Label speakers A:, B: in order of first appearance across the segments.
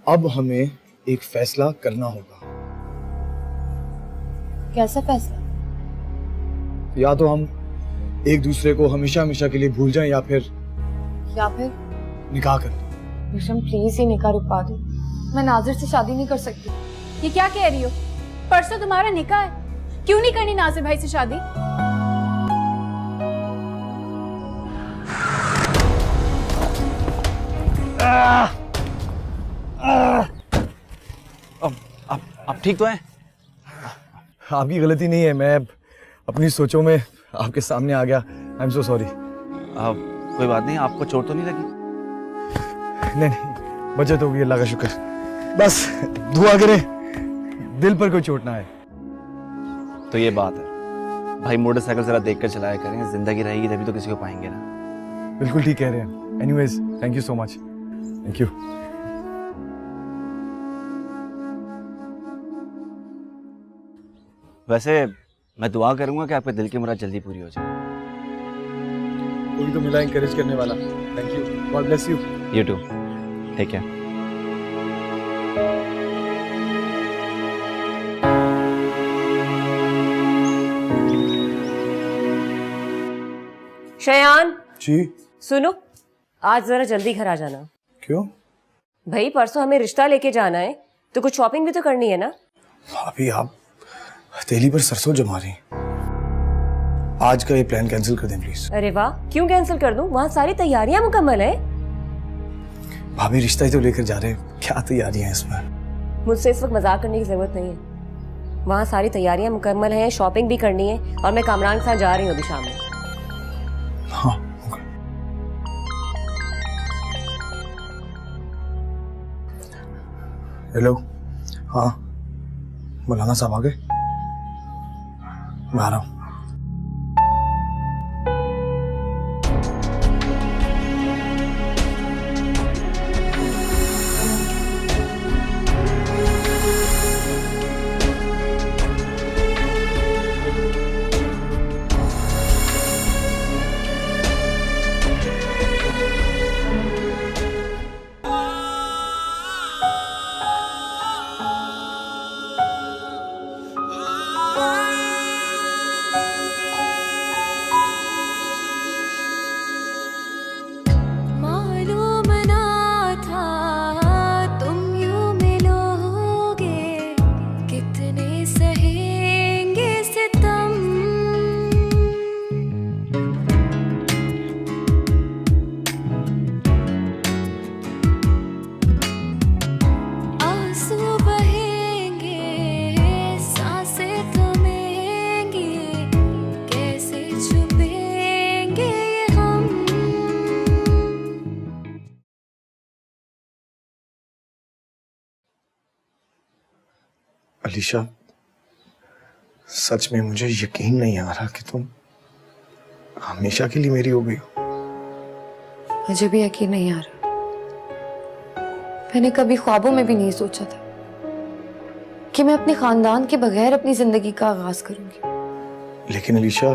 A: अब हमें एक फैसला करना होगा।
B: कैसा फैसला?
A: या तो हम एक दूसरे को हमेशा हमेशा के लिए भूल जाएं या फिर निकाह कर लें।
B: विषम प्लीज ये निकाह रुकवा दो, मैं नाजिर से शादी नहीं कर सकती।
C: ये क्या कह रही हो? परसों तुम्हारा निकाह है, क्यों नहीं करनी नाजिर भाई से शादी?
D: आप ठीक तो हैं?
A: आपकी गलती नहीं है, मैं अपनी सोचों में आपके सामने आ गया। I am so sorry.
D: कोई बात नहीं, आपको चोट तो नहीं लगी?
A: नहीं, बचत हो गई, अल्लाह का शुक्र। बस दुआ करें दिल पर कोई चोट ना आए।
D: तो ये बात है भाई, मोटरसाइकिल जरा देख कर चलाया करें, जिंदगी रहेगी तभी तो किसी को पाएंगे ना।
A: बिल्कुल ठीक कह रहे हैं। Anyways thank you so much. Thank you.
D: वैसे मैं दुआ करूंगा कि आपके दिल की मुराद जल्दी पूरी हो जाए।
A: कोई तो मिला एनकरेज करने वाला। Thank you, god bless you.
D: You too, take care.
E: Shayan
A: ji
E: सुनो, आज जरा जल्दी घर आ जाना।
A: क्यों?
E: भाई परसों हमें रिश्ता लेके जाना है, तो कुछ शॉपिंग भी तो करनी है ना।
A: भाभी आप हथेली पर सरसों जमा रही। आज का ये प्लान कैंसिल कर दें प्लीज।
E: अरे वाह, क्यों कैंसिल कर दूं? वहाँ सारी तैयारियां मुकम्मल है।
A: भाभी रिश्ता ही तो लेकर जा रहे हैं, क्या तैयारियां हैं इसमें?
E: मुझसे इस वक्त मजाक करने की जरूरत नहीं है। वहाँ सारी तैयारियां मुकम्मल हैं, शॉपिंग भी करनी है, और मैं कामरान के साथ जा रही हूँ अभी शाम में।
A: हाँ ओके। हेलो, हाँ मौलाना साहब आ गए? मैं आ रहा हूँ। अलीशा, सच में मुझे यकीन नहीं आ रहा कि तुम हमेशा के लिए मेरी हो गई हो।
B: मुझे भी यकीन नहीं आ रहा। मैंने कभी ख्वाबों में भी नहीं सोचा था कि मैं अपने खानदान के बगैर अपनी जिंदगी का आगाज करूंगी।
A: लेकिन अलीशा,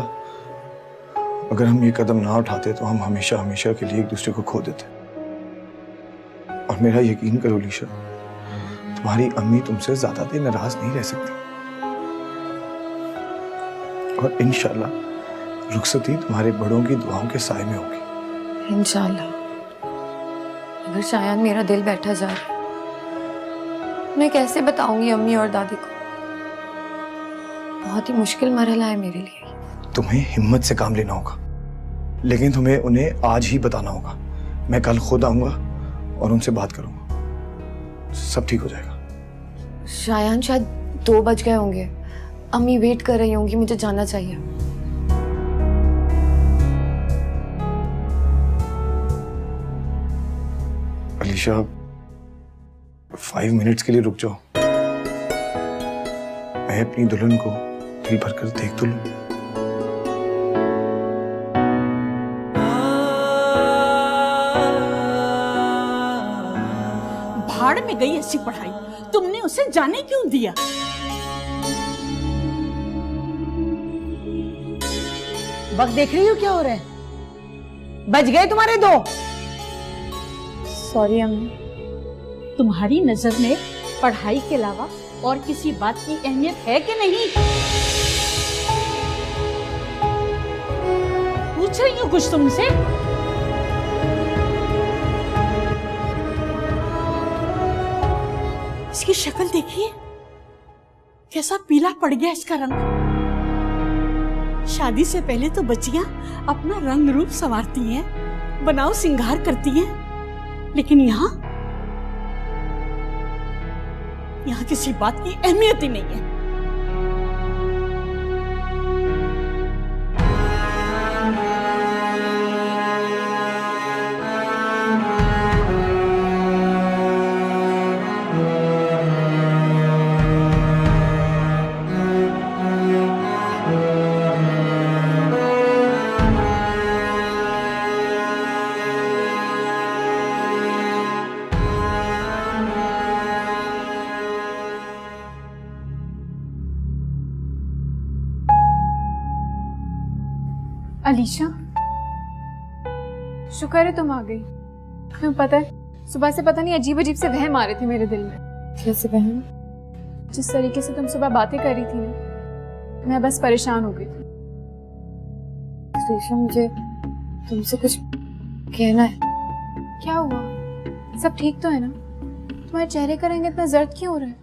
A: अगर हम ये कदम ना उठाते तो हम हमेशा हमेशा के लिए एक दूसरे को खो देते। और मेरा यकीन करो अलीशा, तुम्हारी अम्मी तुमसे ज्यादा देर नाराज नहीं रह सकती। और इंशाल्लाह रुखसती तुम्हारे बड़ों की दुआओं के साए में होगी।
B: इंशाल्लाह। अगर शायद मेरा दिल बैठा जा रहा है, मैं कैसे बताऊंगी अम्मी और दादी को? बहुत ही मुश्किल मरहला है मेरे लिए।
A: तुम्हें हिम्मत से काम लेना होगा, लेकिन तुम्हें उन्हें आज ही बताना होगा। मैं कल खुद आऊंगा और उनसे बात करूंगा, सब ठीक हो जाएगा।
B: शायद 2 बज गए होंगे, अम्मी वेट कर रही होंगी, मुझे जाना चाहिए।
A: अलीशा 5 मिनट्स के लिए रुक जाओ, मैं अपनी दुल्हन को दिल भर कर देख तो लूं।
F: भाड़ में गई ऐसी पढ़ाई, तुमने उसे जाने क्यों दिया? वक्त देख रही हो क्या हो रहा है? बज गए तुम्हारे 2।
B: सॉरी अम्मी।
F: तुम्हारी नजर में पढ़ाई के अलावा और किसी बात की अहमियत है कि नहीं? पूछ रही हूँ कुछ तुमसे। इसकी शक्ल देखिए, कैसा पीला पड़ गया इसका रंग। शादी से पहले तो बच्चियां अपना रंग रूप संवारती हैं, बनाव सिंगार करती हैं, लेकिन यहाँ किसी बात की अहमियत ही नहीं है।
C: अलीशा, शुक्र है तुम आ गई। तुम्हें पता है सुबह से पता नहीं अजीब अजीब से वहम आ रहे थे मेरे दिल में।
B: कैसे बहन?
C: जिस तरीके से तुम सुबह बातें कर रही थी ना, मैं बस परेशान हो गई थी।
B: रेशम, मुझे तुमसे कुछ कहना है।
C: क्या हुआ? सब ठीक तो है ना? तुम्हारे चेहरे का रंग इतना जर्द क्यों हो रहा है?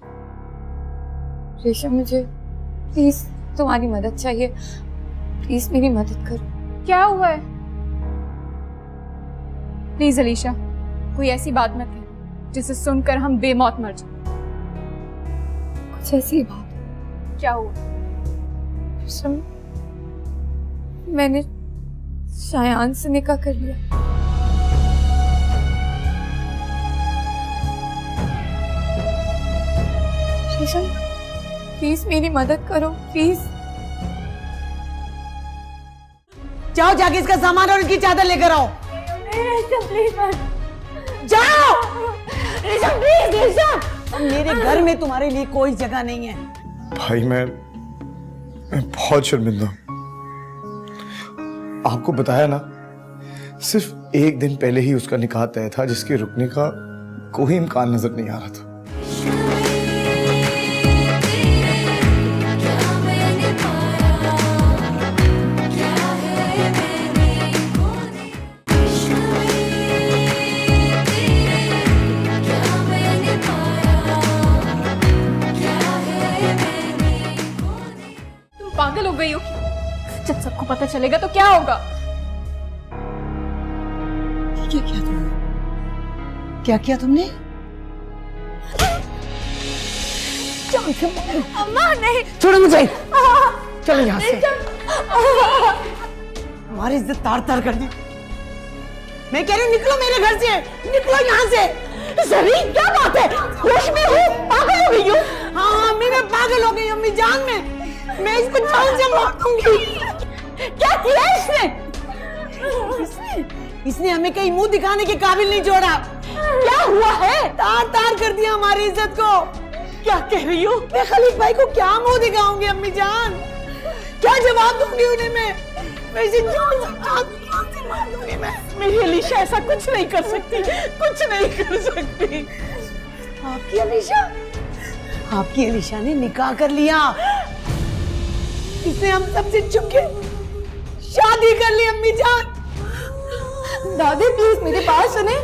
B: रेशम, मुझे प्लीज तुम्हारी मदद चाहिए। प्लीज मेरी मदद करो।
C: क्या हुआ है? प्लीज अलीशा, कोई ऐसी बात मत कह जिसे सुनकर हम बेमौत मर जाए।
B: कुछ ऐसी बात।
C: क्या हुआ?
B: रेशम, मैंने शायान से निकाह कर लिया। रेशम, प्लीज मेरी मदद करो, प्लीज।
G: जाओ, जाके इसका सामान और इसकी चादर लेकर आओ। जाओ। मेरे घर में तुम्हारे लिए कोई जगह नहीं है।
A: भाई मैं बहुत शर्मिंदा हूं। आपको बताया ना, सिर्फ एक दिन पहले ही उसका निकाह तय था, जिसके रुकने का कोई इम्कान नजर नहीं आ रहा था।
C: पागल हो गई हो? जब सबको पता चलेगा तो क्या होगा?
G: क्या किया तुमने? क्या किया तुमने?
C: अम्मा नहीं।
G: छोड़ो मुझे। चलो यहाँ से। हमारी इज्जत तार तार कर दी। मैं कह रही हूँ निकलो मेरे घर से, निकलो यहाँ से। सभी क्या बात है? होश में हूँ, पागल हो गई हूँ। हाँ अम्मी, मैं पागल हो गई। अम्मी जान में मैं इसको जान से मार दूंगी। क्या किया इसने हमें कहीं मुंह दिखाने के काबिल नहीं छोड़ा। क्या हुआ है? तार तार कर दिया हमारी इज्जत को। क्या कह रही हो? मैं खलीफ भाई को क्या मुंह दिखाऊंगी अम्मी जान? क्या जवाब दूंगी उन्हें? मैं इसे जान से मार दूंगी। मैं मेरी अलीशा ऐसा कुछ नहीं कर सकती, कुछ नहीं कर सकती। आपकी अलीशा ने निकाह कर लिया। इसने हम सबसे छुप के शादी कर ली अम्मी जान।
B: दादी प्लीज मेरी बात सुने।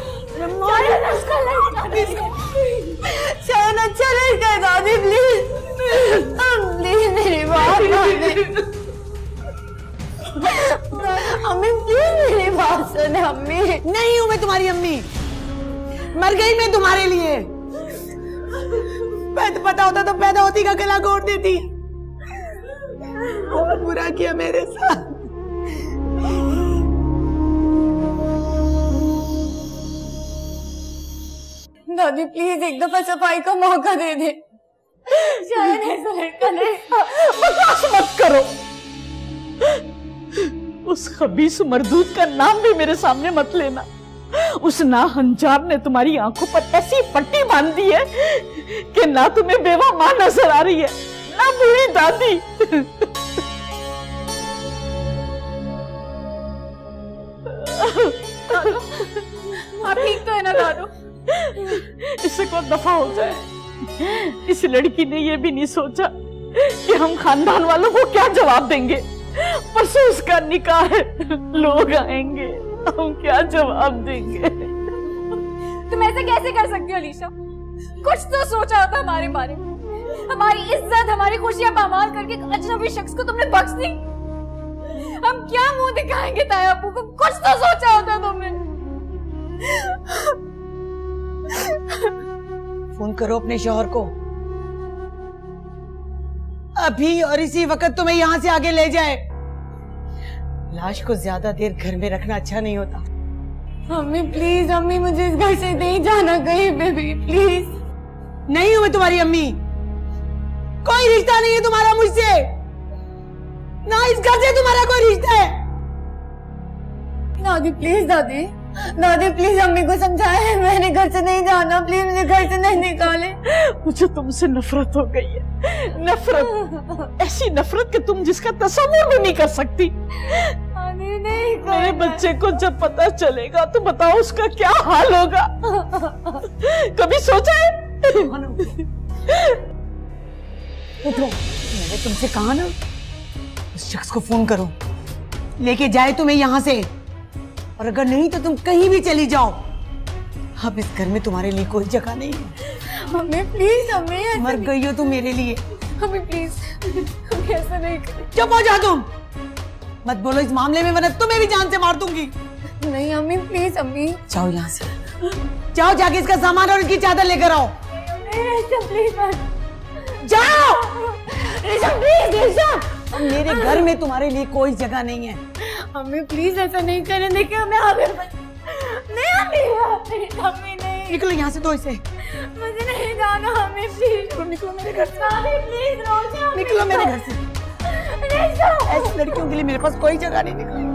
B: शायद अच्छा रहेगा दादी, प्लीज प्लीज मेरी बात सुने। अम्मी प्लीज मेरी बात सुने। अम्मी
G: नहीं हूं मैं तुम्हारी अम्मी, मर गई मैं तुम्हारे लिए। पता होता तो पैदा होती का गला घोट देती। बहुत बुरा किया मेरे साथ।
B: दादी प्लीज एक दफा सफाई का मौका दे दे। शायद ऐसा लड़का नहीं।
F: बकवास मत करो। उस खबीस मरदूद का नाम भी मेरे सामने मत लेना। उस नाहंजार ने तुम्हारी आंखों पर ऐसी पट्टी बांध दी है कि ना तुम्हें बेवा मां नजर आ रही है, ना बूढ़ी दादी।
C: आप ठीक तो है ना दादू?
F: इससे कोई दफा हो जाए। इस लड़की ने ये भी नहीं सोचा कि हम खानदान वालों को क्या जवाब देंगे। परसों उसका निकाह है, लोग आएंगे, हम क्या जवाब देंगे।
C: तुम ऐसे कैसे कर सकती हो अलीशा? कुछ तो सोचा होता हमारे बारे में। हमारी इज्जत, हमारी खुशियां पामाल करके एक अजनबी शख्स को तुमने बख्श दी। हम क्या मुंह दिखाएंगे ताया अब्बू को? कुछ तो सोचा होता तुमने।
G: फोन करो अपने शौहर को अभी, और इसी वक्त तुम्हें यहाँ से आगे ले जाए। लाश को ज्यादा देर घर में रखना अच्छा नहीं होता।
B: अम्मी प्लीज, अम्मी मुझे इस घर से नहीं जाना कहीं पे भी, प्लीज।
G: नहीं हूं मैं तुम्हारी अम्मी, कोई रिश्ता नहीं है तुम्हारा मुझसे, ना इस घर से तुम्हारा कोई रिश्ता है।
B: दादी प्लीज, दादी दादी प्लीज अम्मी को समझाए, मैंने घर से नहीं जाना, प्लीज मुझे घर से नहीं निकाले।
F: मुझे तुमसे नफरत हो गई है, नफरत, ऐसी नफरत कि तुम जिसका तस्वीर भी नहीं कर सकती।
B: नहीं
F: मेरे बच्चे को जब पता चलेगा तो बताओ उसका क्या हाल होगा। कभी सोचा है?
G: उठो, मैंने तुमसे कहा ना उस शख्स को फोन करो, लेके जाए तुम्हें यहाँ से, और अगर नहीं तो तुम कहीं भी चली जाओ। अब इस घर में तुम्हारे लिए कोई जगह नहीं है।
B: अम्मी प्लीज, अम्मी
G: मर गई हो तुम मेरे लिए।
B: अम्मी प्लीज, ऐसा नहीं करें।
G: चुप हो जा तुम, मत बोलो इस मामले में, वरना तुम्हें भी जान से मार दूंगी।
B: नहीं अम्मी प्लीज, अम्मी
G: जाओ यहाँ से, जाओ जाके इसका सामान और इसकी चादर लेकर आओ। जाओ मेरे घर में तुम्हारे लिए कोई जगह नहीं है।
B: अम्मी प्लीज ऐसा नहीं करें, देखिए हमें आगे नहीं, अम्मी नहीं,
G: निकलो यहाँ से, दो इसे।
B: मुझे नहीं जाना अम्मी प्लीज,
G: निकलो मेरे घर से,
B: प्लीज
G: निकलो मेरे घर से। ऐसी लड़कियों के लिए मेरे पास कोई जगह नहीं। निकलो।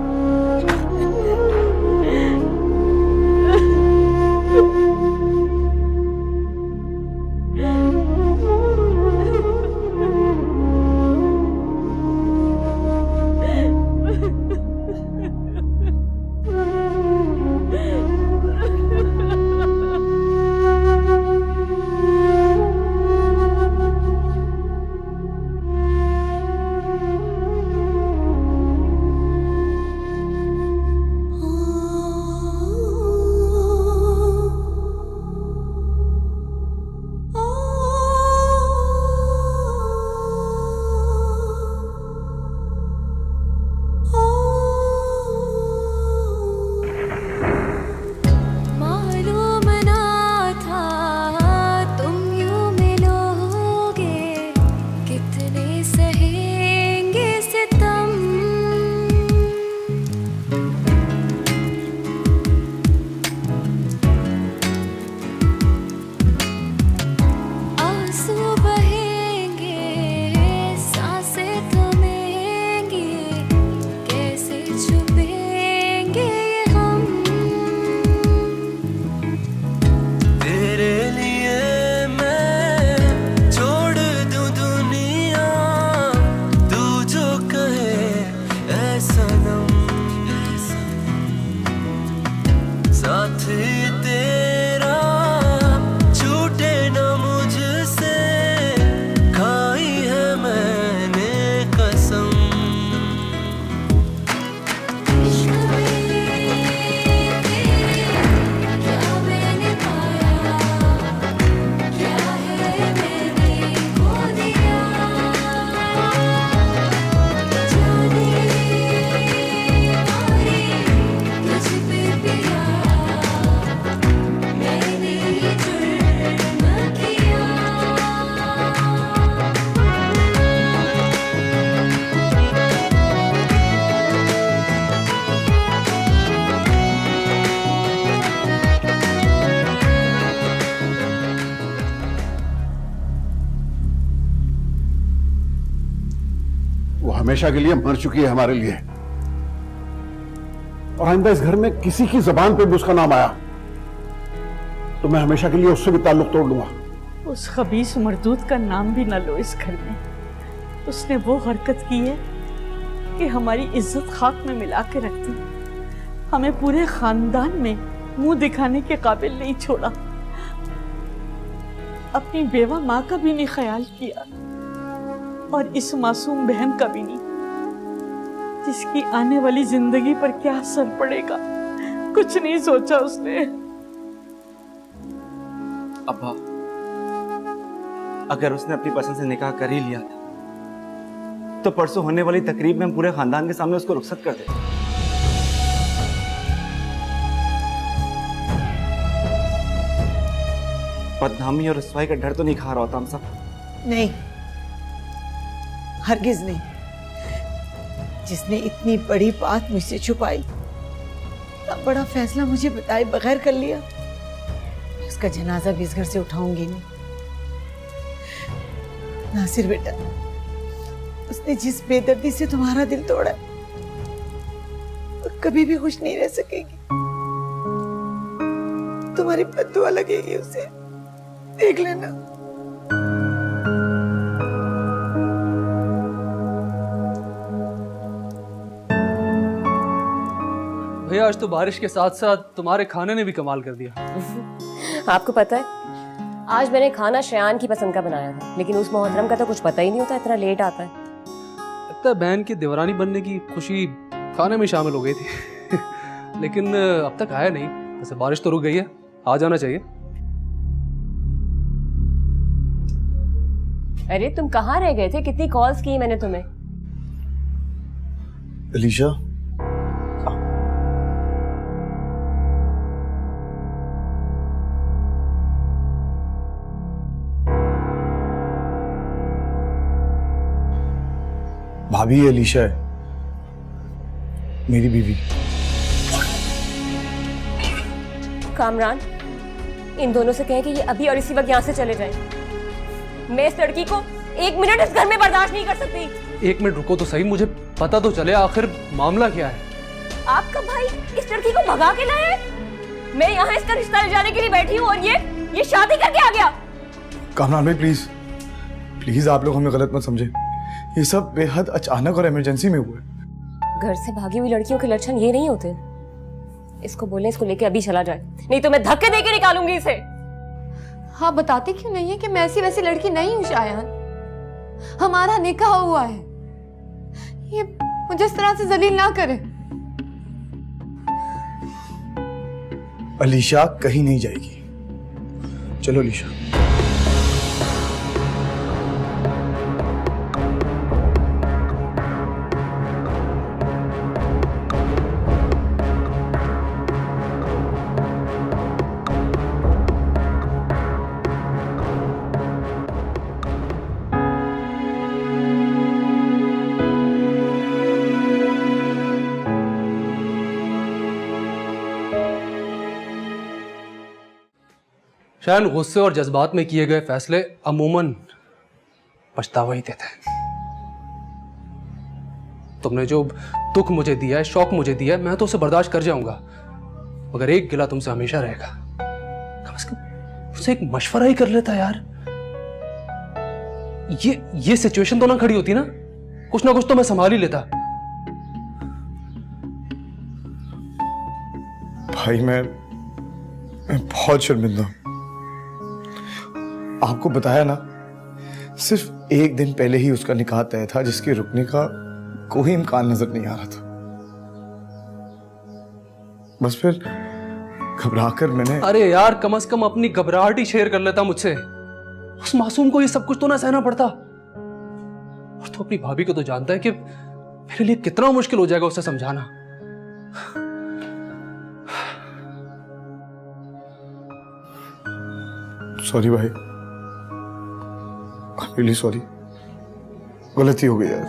H: हमेशा के लिए मर चुकी है हमारे लिए, और आइंदा इस घर में किसी की जबान पे भी उसका नाम आया तो मैं हमेशा के लिए उससे भी ताल्लुक तोड़ लूंगा।
F: उस खबीस मरदूद का नाम भी न लो इस घर में। उसने वो हरकत की है कि हमारी इज्जत खाक में मिला के रख दी, हमें पूरे खानदान में मुंह दिखाने के काबिल नहीं छोड़ा। अपनी बेवा माँ का भी नहीं ख्याल किया और इस मासूम बहन का भी नहीं, जिसकी आने वाली जिंदगी पर क्या असर पड़ेगा कुछ नहीं सोचा उसने।
D: अब्बा, अगर उसने अपनी पसंद से निकाह कर ही लिया था तो परसों होने वाली तकरीब में हम पूरे खानदान के सामने उसको रुखसत कर देते। बदनामी और रुसवाई का डर तो नहीं खा रहा होता हम सब।
G: नहीं, हरगिज नहीं। जिसने इतनी बड़ी बात मुझसे छुपाई, इतना बड़ा फैसला मुझे बताए बगैर कर लिया, उसका जनाजा भी इस घर से उठाऊंगी नहीं। नासिर बेटा, उसने जिस बेदर्दी से तुम्हारा दिल तोड़ा, वो कभी भी खुश नहीं रह सकेगी। तुम्हारी बद्दुआ लगेगी उसे, देख लेना।
I: भैया, आज तो बारिश के साथ साथ तुम्हारे खाने ने भी कमाल कर दिया।
E: आपको पता है, आज मैंने खाना शयान की पसंद का बनाया था, लेकिन उस मोहतरम का तो कुछ पता ही नहीं होता, इतना लेट आता है।
I: लगता है बहन की देवरानी बनने की खुशी खाने में शामिल हो गई थी। लेकिन अब तक आया नहीं। वैसे बारिश तो रुक गई है, आ जाना चाहिए।
E: अरे तुम कहाँ रह गए थे? कितनी कॉल्स की मैंने तुम्हें।
A: अलीशा, भाभी अलीशा है, मेरी बीवी।
E: कामरान, इन दोनों से कहें कि ये अभी और इसी वक्त यहाँ से चले जाएं। मैं इस लड़की को 1 मिनट इस घर में बर्दाश्त नहीं कर सकती।
I: 1 मिनट रुको तो सही, मुझे पता तो चले आखिर मामला क्या है।
E: आपका भाई इस लड़की को भगा के लाया है? मैं यहाँ इसका रिश्ता ले जाने के लिए बैठी हूँ और ये शादी करके आ गया।
A: कामरान भाई, प्लीज प्लीज, आप लोग हमें गलत मत समझे। ये सब बेहद अचानक और इमरजेंसी में हुआ है।
E: घर से भागी हुई लड़कियों के लक्षण ये नहीं होते। इसको बोले इसको लेके अभी चला जाए, नहीं तो मैं धक्के देके निकालूंगी इसे।
B: हाँ, बताते क्यों नहीं है कि मैं ऐसी वैसी लड़की नहीं हूँ शायान। हमारा निकाह हुआ है, ये मुझे इस तरह से जलील ना करे।
A: अलीशा कहीं नहीं जाएगी। चलो अलीशा।
I: शायद गुस्से और जज्बात में किए गए फैसले अमूमन पछतावा ही देते हैं। तुमने जो दुख मुझे दिया है, शौक मुझे दिया है, मैं तो उसे बर्दाश्त कर जाऊंगा, मगर एक गिला तुमसे हमेशा रहेगा। कम से कम मुझसे एक मशवरा ही कर लेता यार। ये सिचुएशन तो ना खड़ी होती ना कुछ तो मैं संभाल ही लेता।
A: भाई मैं बहुत शर्मिंदा हूं। आपको बताया ना, सिर्फ 1 दिन पहले ही उसका निकाह तय था, जिसके रुकने का कोई इम्कान नजर नहीं आ रहा था। बस फिर घबराकर मैंने।
I: अरे यार, कम से कम अपनी घबराहट ही शेयर कर लेता मुझसे। उस मासूम को ये सब कुछ तो ना सहना पड़ता। और तो अपनी भाभी को तो जानता है कि मेरे लिए कितना मुश्किल हो जाएगा उसे समझाना।
A: सॉरी भाई, रियली सॉरी, गलती हो गई यार।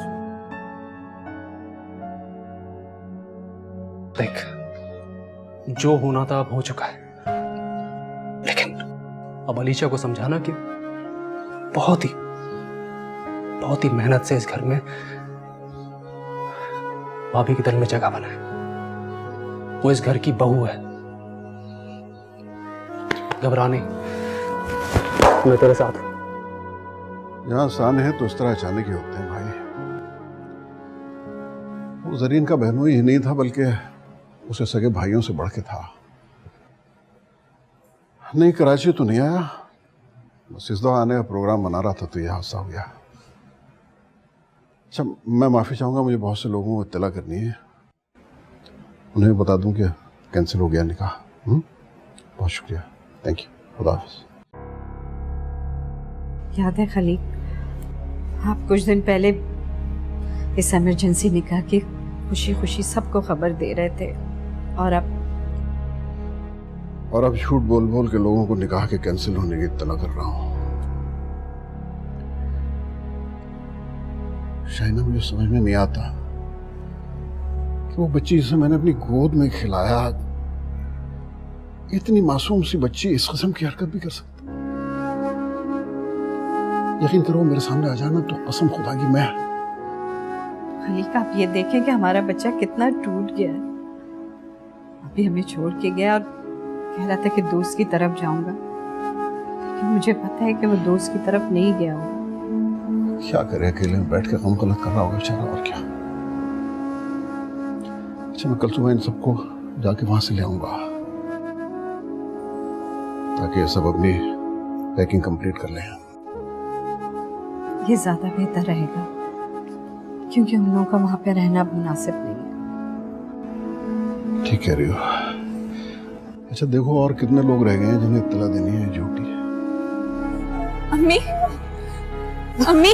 I: देख, जो होना था अब हो चुका है, लेकिन अब अलीशा को समझाना कि बहुत ही मेहनत से इस घर में भाभी के दिल में जगह बनाए। वो इस घर की बहू है। घबरा नहीं, मैं तेरे साथ हूं।
H: जहां सान है तो इस तरह अचानक ही होते हैं भाई। वो जरीन का बहनोई ही नहीं था, बल्कि उसे सगे भाइयों से बढ़ के था। नहीं, कराची तो नहीं आया, बस इस दफा आने का प्रोग्राम बना रहा था तो यह हादसा हो गया। अच्छा, मैं माफ़ी चाहूँगा, मुझे बहुत से लोगों को इत्तला करनी है, उन्हें बता दूं कि कैंसिल हो गया निकाह। बहुत शुक्रिया, थैंक यू, खुदा हाफिज़।
F: याद है खलीक, आप कुछ दिन पहले इस इमरजेंसी निकाह की खुशी खुशी सबको खबर दे रहे थे, और अब
H: झूठ बोल बोल के लोगों को निकाह के कैंसिल होने की इत्तला कर रहा हूं। शाइना, मुझे समझ में नहीं आता कि वो बच्ची जिसे मैंने अपनी गोद में खिलाया, इतनी मासूम सी बच्ची इस किस्म की हरकत भी कर सकती। यकीन करो, मेरे सामने आ जाना तो कसम खुदा की मैं।
F: खलीक, आप ये देखें कि हमारा बच्चा कितना टूट गया है। अभी हमें छोड़ के गया और कह रहा था कि दोस्त की तरफ जाऊंगा, लेकिन मुझे पता है कि वो दोस्त की तरफ नहीं गया होगा।
H: क्या करे, अकेले में बैठ के गम गलत कर रहा होगा बेचारा, और क्या। अच्छा, मैं कल सुबह इन सबको जाके वहां से ले आऊंगा ताकि सब अपनी पैकिंग कंप्लीट कर लें।
F: ये ज्यादा बेहतर रहेगा, क्योंकि हम लोगों का वहां पे रहना मुनासिब नहीं है।
H: ठीक कह रही हो। अच्छा, देखो और कितने लोग रह गए हैं जिन्हें इत्तला देनी है ड्यूटी।
C: अम्मी, अम्मी,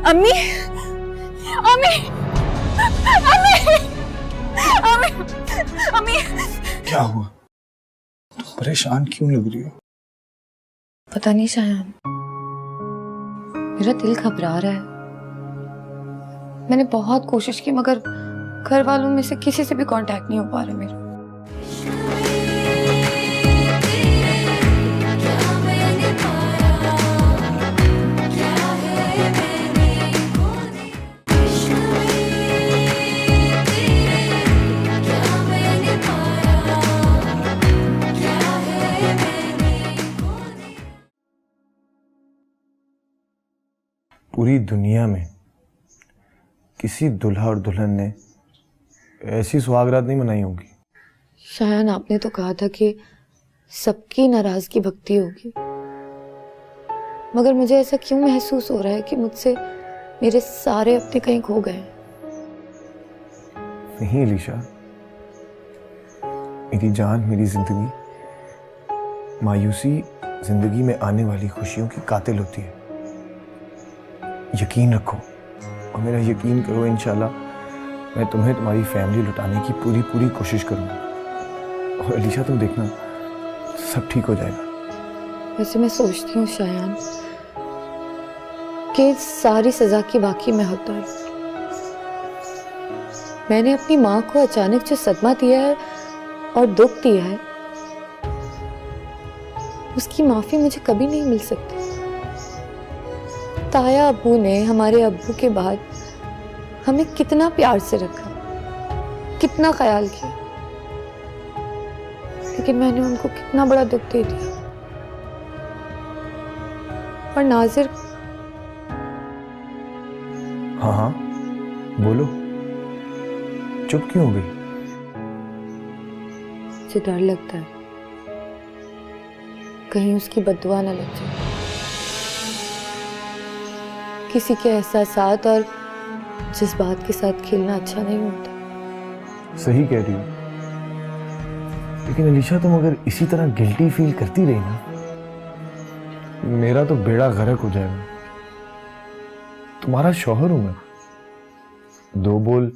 C: अम्मी, अम्मी, अम्मी, अम्मी, अम्मी।
A: क्या हुआ? तुम परेशान क्यों लग रही हो?
B: पता नहीं शायन, मेरा दिल घबरा रहा है। मैंने बहुत कोशिश की, मगर घर वालों में से किसी से भी कांटेक्ट नहीं हो पा रहा मेरा।
A: पूरी दुनिया में किसी दुल्हा और दुल्हन ने ऐसी सुहागरात नहीं मनाई होगी।
B: शायन, आपने तो कहा था कि सबकी नाराजगी भक्ति होगी, मगर मुझे ऐसा क्यों महसूस हो रहा है कि मुझसे मेरे सारे अपने कहीं खो गए।
A: नहीं अलीशा, मेरी जान, मेरी जिंदगी, मायूसी जिंदगी में आने वाली खुशियों की कातिल होती है। यकीन रखो और मेरा यकीन करो, इंशाल्लाह मैं तुम्हें तुम्हारी फैमिली लुटाने की पूरी पूरी कोशिश करूंगा। और अलीशा, तुम देखना सब ठीक हो जाएगा।
B: वैसे मैं सोचती हूँ शायन कि सारी सजा की बाकी मैं हकदार हूँ। मैंने अपनी माँ को अचानक जो सदमा दिया है और दुख दिया है, उसकी माफी मुझे कभी नहीं मिल सकती। ताया अब्बू ने हमारे अब्बू के बाद हमें कितना प्यार से रखा, कितना ख्याल किया, लेकिन मैंने उनको कितना बड़ा दुख दे दिया। और नाजिर,
A: हाँ हाँ बोलो, चुप क्यों हो गई?
B: मुझे डर लगता है कहीं उसकी बद्दुआ ना लग जाए। किसी के एहसासात और जज्बात के साथ खेलना अच्छा नहीं होता।
A: सही कह रही हो, लेकिन अलीशा तुम अगर इसी तरह गिल्टी फील करती रही ना, मेरा तो बेड़ा गर्क हो जाएगा। तुम्हारा शौहर हूं मैं, दो बोल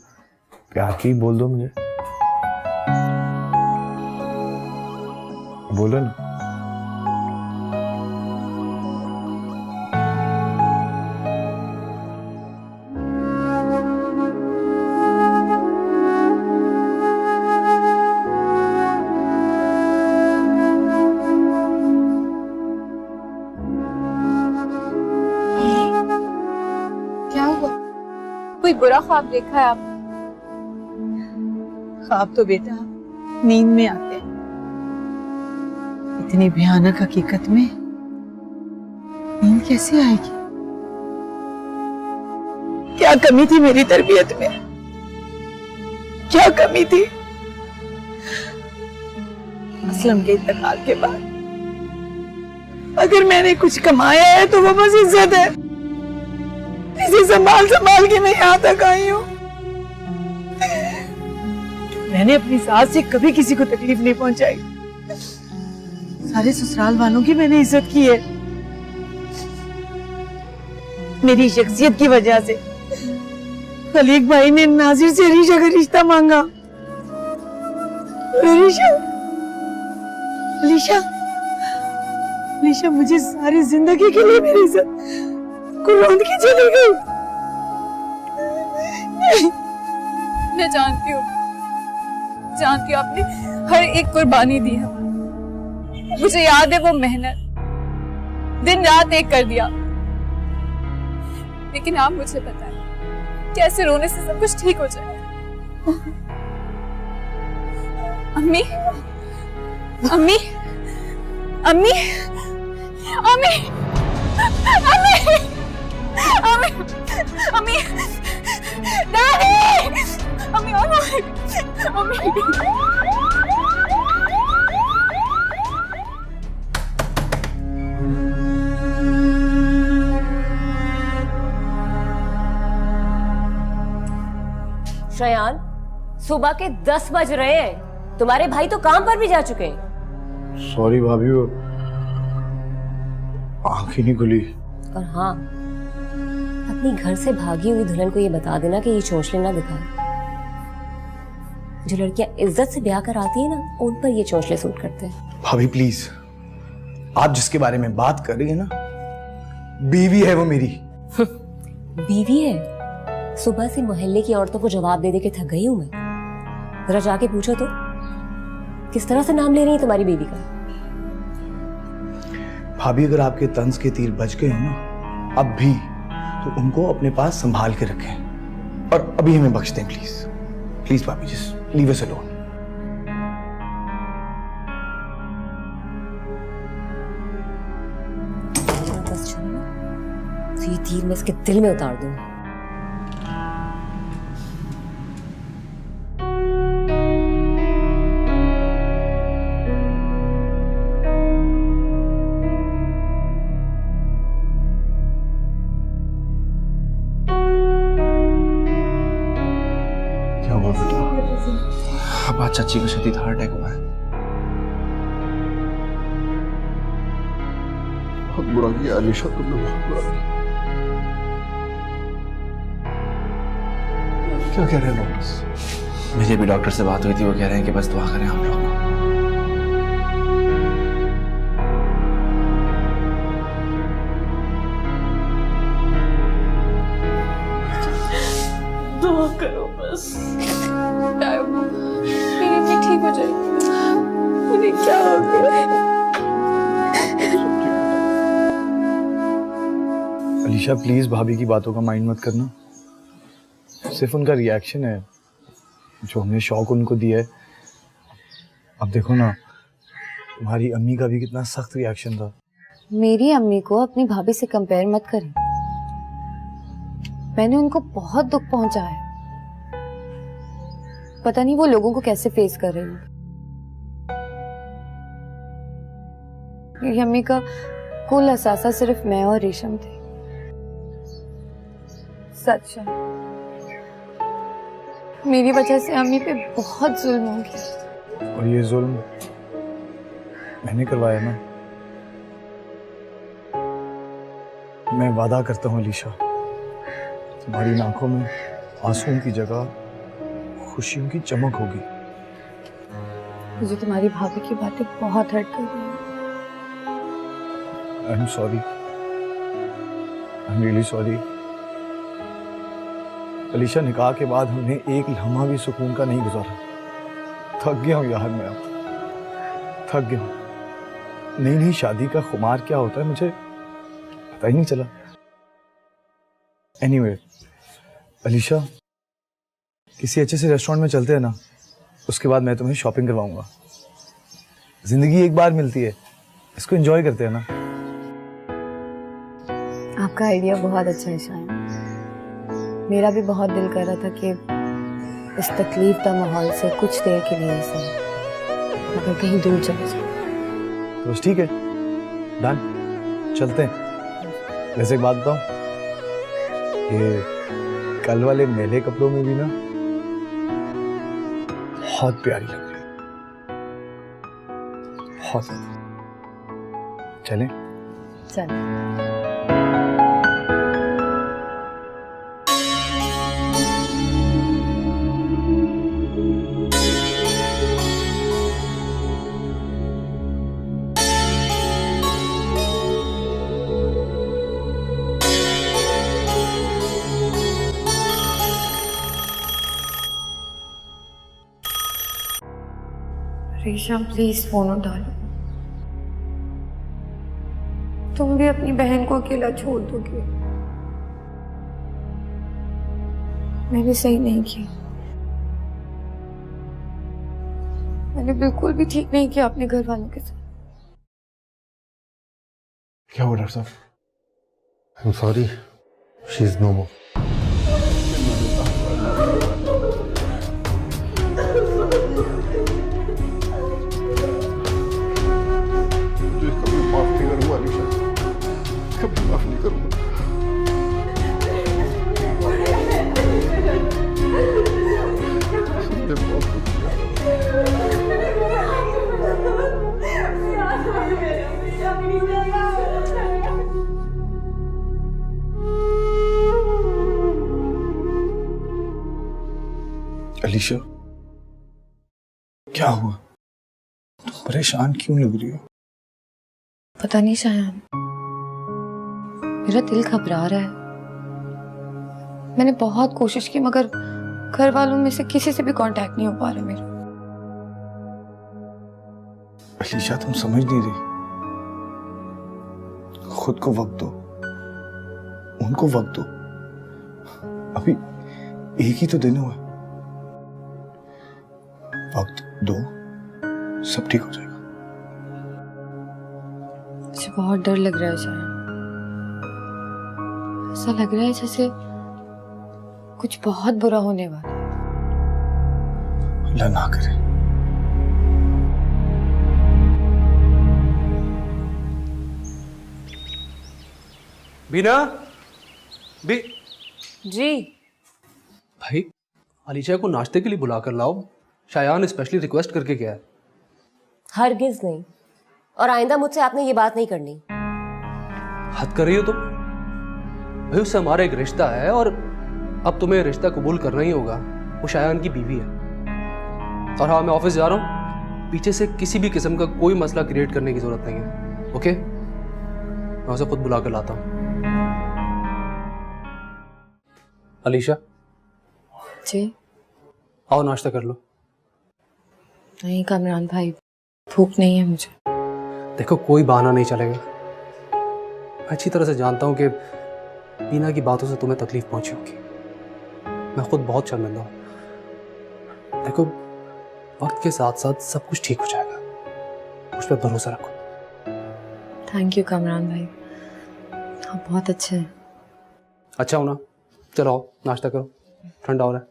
A: प्यार के ही बोल दो मुझे, बोलो ना।
C: क्या हुआ? कोई बुरा ख्वाब देखा है आप?
G: ख्वाब तो बेटा नींद में आते हैं, इतनी भयानक हकीकत में नींद कैसे आएगी? क्या कमी थी मेरी तरबियत में? क्या कमी थी? असलम के इंतकाल के बाद अगर मैंने कुछ कमाया है तो वो बस इज्जत है। इसे संभाल संभाल के मैं यहाँ तक आई हूँ। मैंने अपनी सास से कभी किसी को तकलीफ नहीं पहुंचाई। सारे ससुराल वालों की मैंने इज्जत की है, मेरी शख्सियत की वजह से। खलीक भाई ने नाजिर से अलीशा का रिश्ता मांगा। अलीशा अलीशा अलीशा मुझे सारी जिंदगी के लिए मेरी इज्जत कुर्बान की चली गई।
C: मैं जानती हूँ आपने हर एक कुर्बानी दी है। मुझे याद है वो मेहनत दिन रात एक कर दिया, लेकिन आप मुझे बताएं कैसे रोने से सब कुछ ठीक हो जाए। अम्मी अम्मी अम्मी अम्मी अम्मी अम्मी अम्मी डैडी अम्मी अम्मी
E: श्रेयान, सुबह के 10 बज रहे हैं, तुम्हारे भाई तो काम पर भी जा चुके हैं।
A: सॉरी भाभी, वो आँख ही नहीं खुली।
E: और हाँ, अपनी घर से भागी हुई दुल्हन को ये बता देना कि ये चोंचले ना दिखाए। जो लड़कियां इज्जत से ब्याह कर आती है ना, उन पर ये चोंचले सूट करते हैं।
A: भाभी प्लीज, आप जिसके बारे में बात कर रही है ना, बीवी है वो मेरी।
E: बीवी है? सुबह से मोहल्ले की औरतों को जवाब दे दे के थक गई हूं मैं। जरा जाके पूछो तो किस तरह से नाम ले रही है तुम्हारी बीवी का।
A: भाभी, अगर आपके तंज के तीर बच गए हो ना अब भी, तो उनको अपने पास संभाल के रखें और अभी हमें बख्श दें प्लीज। प्लीज भाभी, जस्ट लीव अस अलोन।
E: बस चलो ना, तो ये तीर मैं इसके दिल में उतार दूं।
D: अब आज चाची को शदीद हार्ट अटैक हुआ है।
H: बहुत बुरा किया अलीशा, तुमने बहुत बुरा किया। क्या कह रहे हैं डॉक्टर?
D: मेरी भी डॉक्टर से बात हुई थी, वो कह रहे हैं कि बस दुआ करें हम लोग।
F: दुआ करो बस,
C: मेरी भी ठीक हो जाएगी। मुझे क्या हो गया?
A: अलीशा प्लीज भाभी की बातों का माइंड मत करना, सिर्फ उनका रिएक्शन है जो हमने शौक उनको दिया है। अब देखो ना, तुम्हारी अम्मी का भी कितना सख्त रिएक्शन था।
B: मेरी अम्मी को अपनी भाभी से कंपेयर मत करें। मैंने उनको बहुत दुख पहुंचाया है, पता नहीं वो लोगों को कैसे फेस कर रही हूँ। मेरी अम्मी का कुल असासा सिर्फ मैं और रेशम थे। सच है, मेरी वजह से अम्मी पे बहुत जुल्म हो गया।
A: और ये जुल्म मैंने करवाया ना। मैं वादा करता हूँ अलीशा, तुम्हारी आंखों में आंसुओं की जगह खुशियों की चमक होगी।
B: मुझे तुम्हारी भाभी की बातें बहुत हर्ट कर रही हैं।
A: आई am sorry, I am really sorry. Alisha, निकाह के बाद हमने एक लम्हा भी सुकून का नहीं गुजारा। थक गया हूँ यार, मैं अब थक गया हूँ। नई नई शादी का खुमार क्या होता है मुझे पता ही नहीं चला। एनीवे, अलीशा, किसी अच्छे से रेस्टोरेंट में चलते हैं ना, उसके बाद मैं तुम्हें शॉपिंग करवाऊंगा। जिंदगी एक बार मिलती है, इसको एंजॉय करते हैं ना।
B: आपका आइडिया बहुत अच्छा है शायद। मेरा भी बहुत दिल कर रहा था कि इस तकलीफ का माहौल से कुछ देर के लिए सही, मगर कहीं दूर चले जाओ।
A: तो ठीक है, डन। चलते हैं। वैसे एक बात बताऊं, ये कल वाले मैले कपड़ों में भी ना बहुत प्यारी लग रही है, बहुत ज्यादा। चलें?
B: चल। रेशम प्लीज फोन उठा लो। तुम भी अपनी बहन को अकेला छोड़ दोगे। मैंने सही नहीं किया, मैंने बिल्कुल भी ठीक नहीं किया अपने घर वालों के साथ।
H: क्या हुआ डॉक्टर साहब? I am sorry, she is no more. कभी माफ नहीं करूंगा।
A: अलीशा, क्या हुआ? तुम परेशान क्यों लग रही हो?
B: पता नहीं शायद मेरा दिल घबरा रहा है। मैंने बहुत कोशिश की मगर घर वालों में से किसी से भी कांटेक्ट नहीं हो पा रहा मेरा।
A: अलीशा, तुम समझ नहीं रही। खुद को वक्त दो, उनको वक्त दो। अभी एक ही तो दिन हुआ, वक्त दो, सब ठीक हो जाएगा।
B: मुझे बहुत डर लग रहा है शायद। ऐसा लग रहा है जैसे कुछ बहुत बुरा होने वाला है।
A: अल्लाह ना करे।
I: बीना,
E: जी
I: भाई अलीशा को नाश्ते के लिए बुला कर लाओ। शायान स्पेशली रिक्वेस्ट करके गया है।
E: हरगिज नहीं, और आइंदा मुझसे आपने ये बात नहीं करनी।
I: हद कर रही हो तुम? भाई उससे हमारा एक रिश्ता है और अब तुम्हें रिश्ता कबूल करना ही होगा। वो शायान की बीवी है। और हाँ, मैं ऑफिस जा रहा हूँ। पीछे से किसी भी किस्म का कोई मसला क्रिएट करने की जरूरत नहीं है। ओके, मैं उसे खुद बुला कर लाता हूँ। अलीशा,
B: जी
I: आओ नाश्ता कर लो।
B: नहीं कामरान भाई, भूख नहीं है मुझे।
I: देखो, कोई बहाना नहीं चलेगा। मैं अच्छी तरह से जानता हूँ कि बीना की बातों से तुम्हें तकलीफ पहुंची होगी। मैं खुद बहुत शर्मिंदा हूँ। देखो, वक्त के साथ साथ सब कुछ ठीक हो जाएगा। मुझ पर भरोसा रखो।
B: थैंक यू कामरान भाई, आप बहुत अच्छे हैं।
I: अच्छा हो ना? चलो आओ नाश्ता करो, ठंडा हो रहा है।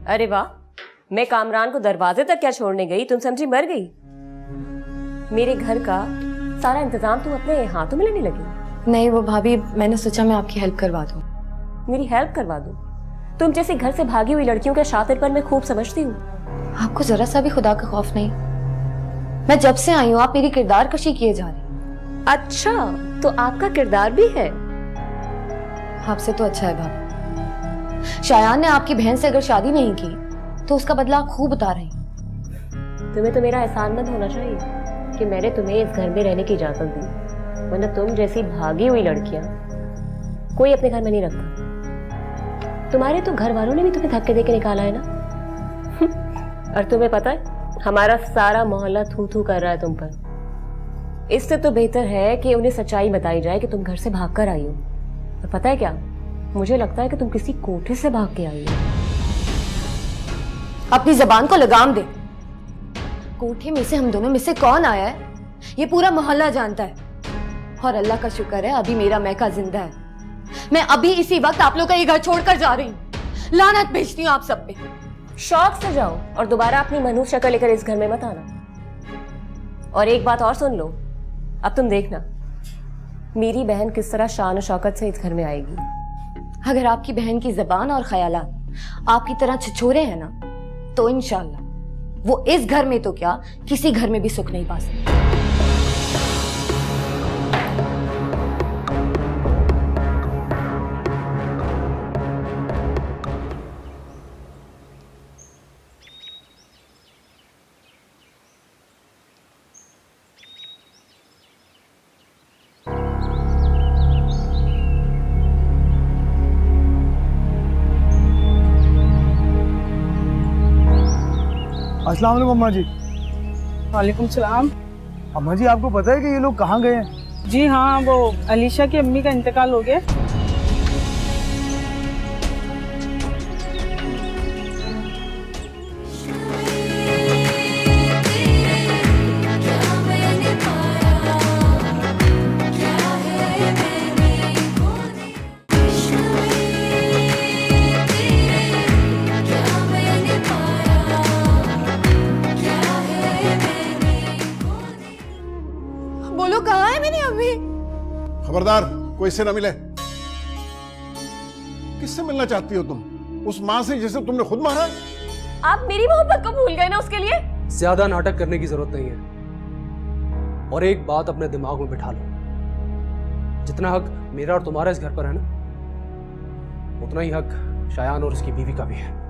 E: अरे वाह, मैं कामरान को दरवाजे तक क्या छोड़ने गई, तुम समझी मर गई। मेरे घर का सारा इंतजाम तुम अपने हाथों में लेने लगी।
B: नहीं वो भाभी, मैंने सोचा मैं आपकी हेल्प करवा दूं।
E: मेरी हेल्प करवा दूं? तुम जैसे घर से भागी हुई लड़कियों के शातिरपन मैं खूब समझती हूँ।
B: आपको जरा सा भी खुदा का खौफ नहीं? मैं जब से आई हूँ आप मेरी किरदार कशी किए जा रही।
E: अच्छा, तो आपका किरदार भी है?
B: आपसे तो अच्छा है भाभी। शायान ने आपकी बहन से अगर शादी नहीं की तो उसका बदला आप खूब उतार रही।
E: तुम्हें तो मेरा एहसानमंद होना चाहिए कि मैंने तुम्हें इस घर में रहने की इजाजत दी, वरना तुम जैसी भागी हुई लड़कियां कोई अपने घर में नहीं रखता। तुम्हारे तो घर वालों ने भी तुम्हें धक्के देके निकाला है ना। और तुम्हें पता है, हमारा सारा मोहल्ला थू थू कर रहा है तुम पर। इससे तो बेहतर है कि उन्हें सच्चाई बताई जाए कि तुम घर से भाग कर आई हो। और पता है क्या, मुझे लगता है कि तुम किसी कोठे से भाग के आई हो।
B: अपनी जबान को लगाम दे। कोठे में से हम दोनों में से कौन आया है ये पूरा मोहल्ला जानता है। और अल्लाह का शुक्र है अभी मेरा मैका जिंदा है। मैं अभी इसी वक्त आप लोग का ये घर छोड़कर जा रही हूँ। लानत भेजती हूँ आप सब पे।
E: शौक से जाओ और दोबारा अपनी मनहूस शक्ल लेकर इस घर में मत आना। और एक बात और सुन लो, अब तुम देखना मेरी बहन किस तरह शान और शौकत से इस घर में आएगी।
B: अगर आपकी बहन की जबान और ख्यालात आपकी तरह छिछोरे हैं ना, तो इंशाल्लाह वो इस घर में तो क्या किसी घर में भी सुख नहीं पा सकती।
J: अस्सलाम वालेकुम अम्मा जी।
F: वालेकुम सलाम।
J: अम्मा जी आपको पता है कि ये लोग कहाँ गए हैं?
F: जी हाँ, वो अलीशा की अम्मी का इंतकाल हो गया।
B: बोलो कहाँ है मेरी अम्मी?
H: खबरदार कोई इससे ना मिले। किससे मिलना चाहती हो तुम? उस माँ से जिसे तुमने खुद मारा?
E: आप मेरी मोहब्बत को भूल गए ना उसके लिए?
I: ज्यादा नाटक करने की जरूरत नहीं है। और एक बात अपने दिमाग में बिठा लो, जितना हक मेरा और तुम्हारा इस घर पर है ना, उतना ही हक शायान और उसकी बीवी का भी है।